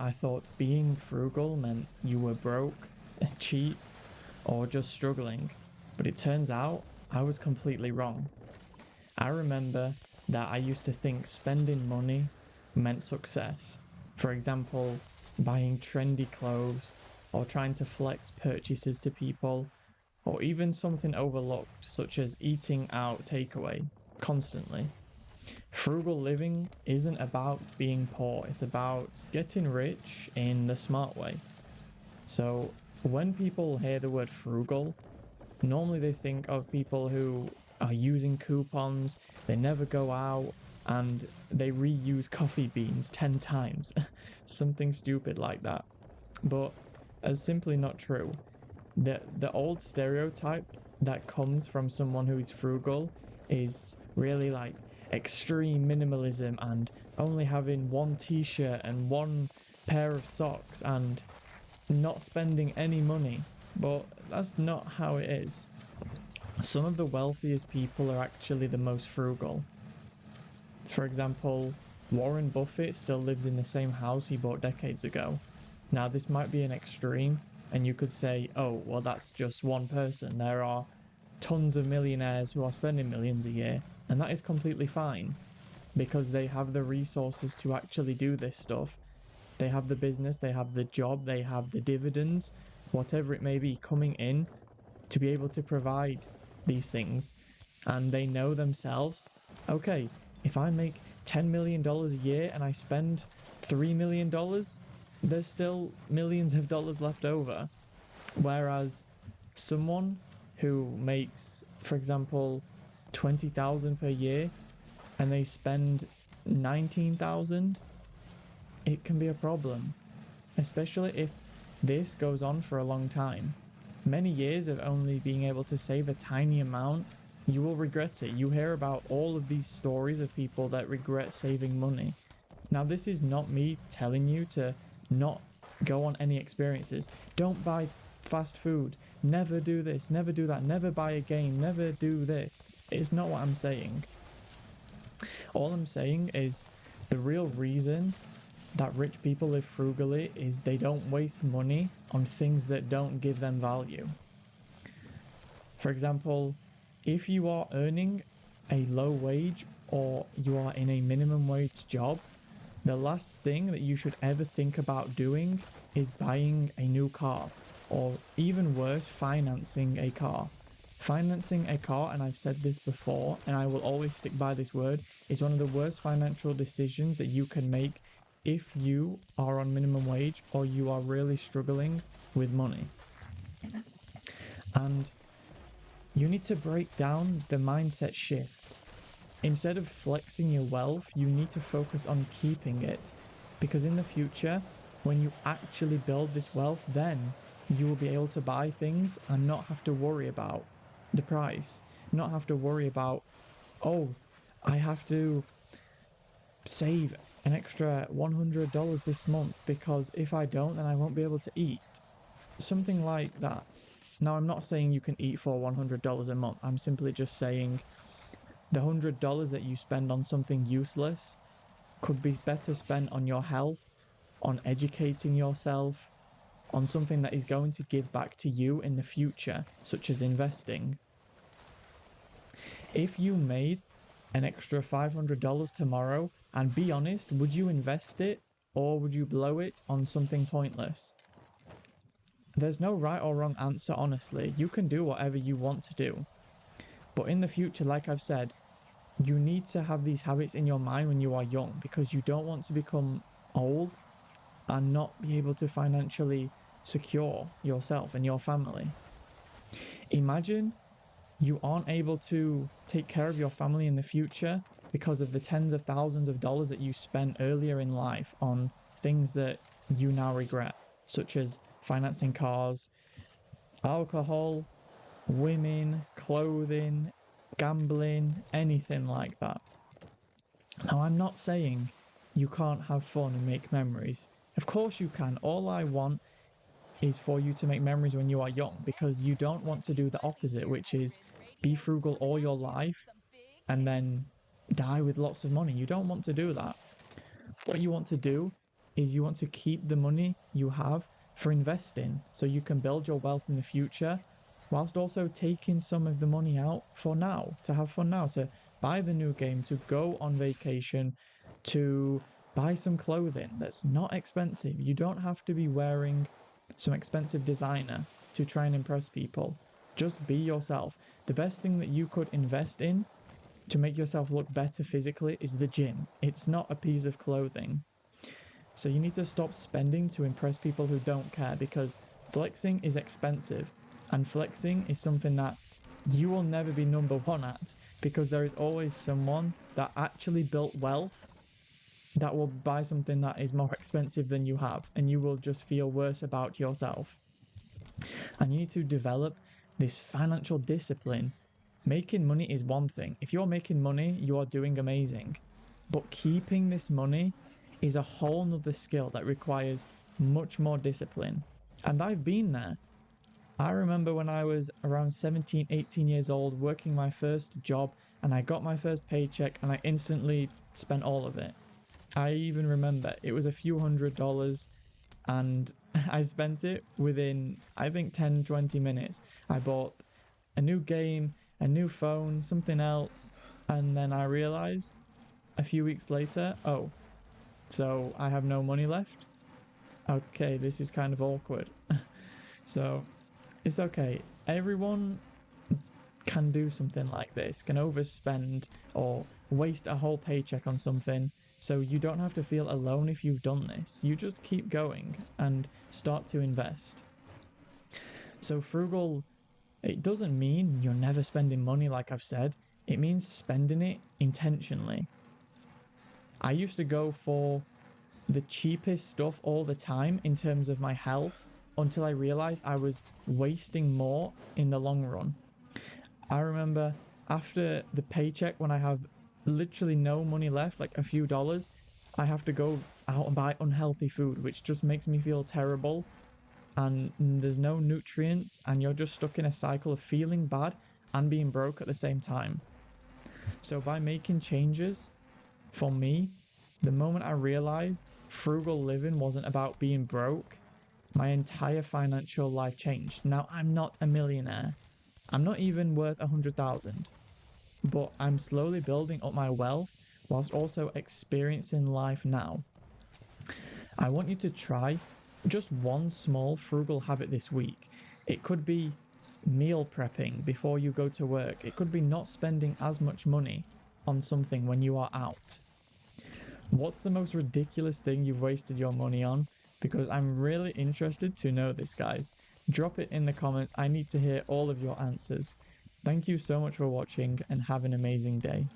I thought being frugal meant you were broke, cheap, or just struggling, but it turns out I was completely wrong. I remember that I used to think spending money meant success. For example, buying trendy clothes, or trying to flex purchases to people, or even something overlooked, such as eating out takeaway constantly. Frugal living isn't about being poor, it's about getting rich in the smart way. So, when people hear the word frugal, normally they think of people who are using coupons, they never go out, and they reuse coffee beans 10 times. Something stupid like that. But that's simply not true. The old stereotype that comes from someone who's frugal is really like extreme minimalism and only having one t-shirt and one pair of socks and not spending any money. But that's not how it is. Some of the wealthiest people are actually the most frugal. For example, Warren Buffett still lives in the same house he bought decades ago. Now, this might be an extreme, and you could say, oh, well, that's just one person. There are tons of millionaires who are spending millions a year, and that is completely fine because they have the resources to actually do this stuff. They have the business, they have the job, they have the dividends, whatever it may be, coming in to be able to provide these things. And they know themselves, okay, if I make $10 million a year and I spend $3 million, there's still millions of dollars left over. Whereas someone who makes, for example, 20,000 per year and they spend 19,000, it can be a problem, especially if this goes on for a long time. Many years of only being able to save a tiny amount, you will regret it. You hear about all of these stories of people that regret saving money. Now, this is not me telling you to not go on any experiences. Don't buy fast food. Never do this, never do that, never buy a game, never do this. It's not what I'm saying. All I'm saying is the real reason that rich people live frugally is they don't waste money on things that don't give them value. For example, if you are earning a low wage or you are in a minimum wage job, the last thing that you should ever think about doing is buying a new car, or even worse, financing a car. Financing a car, and I've said this before, and I will always stick by this word, is one of the worst financial decisions that you can make if you are on minimum wage or you are really struggling with money. And you need to break down the mindset shift. Instead of flexing your wealth, you need to focus on keeping it. Because in the future, when you actually build this wealth, then you will be able to buy things and not have to worry about the price. Not have to worry about, oh, I have to save an extra $100 this month because if I don't, then I won't be able to eat. Something like that. Now, I'm not saying you can eat for $100 a month. I'm simply just saying the $100 that you spend on something useless could be better spent on your health, on educating yourself, on something that is going to give back to you in the future, such as investing. If you made an extra $500 tomorrow, and be honest, would you invest it or would you blow it on something pointless? There's no right or wrong answer, honestly. You can do whatever you want to do. But in the future, like I've said, you need to have these habits in your mind when you are young because you don't want to become old and not be able to financially secure yourself and your family. Imagine you aren't able to take care of your family in the future because of the tens of thousands of dollars that you spent earlier in life on things that you now regret, such as financing cars, alcohol, women, clothing, gambling, anything like that. Now, I'm not saying you can't have fun and make memories. Of course you can. All I want is for you to make memories when you are young, because you don't want to do the opposite, which is be frugal all your life and then die with lots of money. You don't want to do that. What you want to do is you want to keep the money you have for investing so you can build your wealth in the future, whilst also taking some of the money out for now, to have fun now, to buy the new game, to go on vacation, to buy some clothing that's not expensive. You don't have to be wearing some expensive designer to try and impress people. Just be yourself. The best thing that you could invest in to make yourself look better physically is the gym. It's not a piece of clothing. So you need to stop spending to impress people who don't care, because flexing is expensive, and flexing is something that you will never be number one at, because there is always someone that actually built wealth that will buy something that is more expensive than you have, and you will just feel worse about yourself. And you need to develop this financial discipline. Making money is one thing. If you're making money, you are doing amazing. But keeping this money is a whole nother skill that requires much more discipline. And I've been there. I remember when I was around 17, 18 years old, working my first job, and I got my first paycheck and I instantly spent all of it. I even remember it was a few $100s, and I spent it within, I think, 10, 20 minutes. I bought a new game, a new phone, something else, and then I realized a few weeks later, oh, so I have no money left? Okay, this is kind of awkward. So it's okay. Everyone can do something like this, can overspend or waste a whole paycheck on something. So you don't have to feel alone if you've done this. You just keep going and start to invest. So frugal, it doesn't mean you're never spending money like I've said. It means spending it intentionally. I used to go for the cheapest stuff all the time in terms of my health, until I realized I was wasting more in the long run. I remember after the paycheck, when I have literally no money left, like a few dollars, I have to go out and buy unhealthy food, which just makes me feel terrible, and there's no nutrients, and you're just stuck in a cycle of feeling bad and being broke at the same time. So by making changes, for me, the moment I realized frugal living wasn't about being broke, my entire financial life changed. Now I'm not a millionaire. I'm not even worth 100,000. But I'm slowly building up my wealth whilst also experiencing life now. I want you to try just one small frugal habit this week. It could be meal prepping before you go to work. It could be not spending as much money on something when you are out. What's the most ridiculous thing you've wasted your money on? Because I'm really interested to know this, guys. Drop it in the comments. I need to hear all of your answers. Thank you so much for watching, and have an amazing day.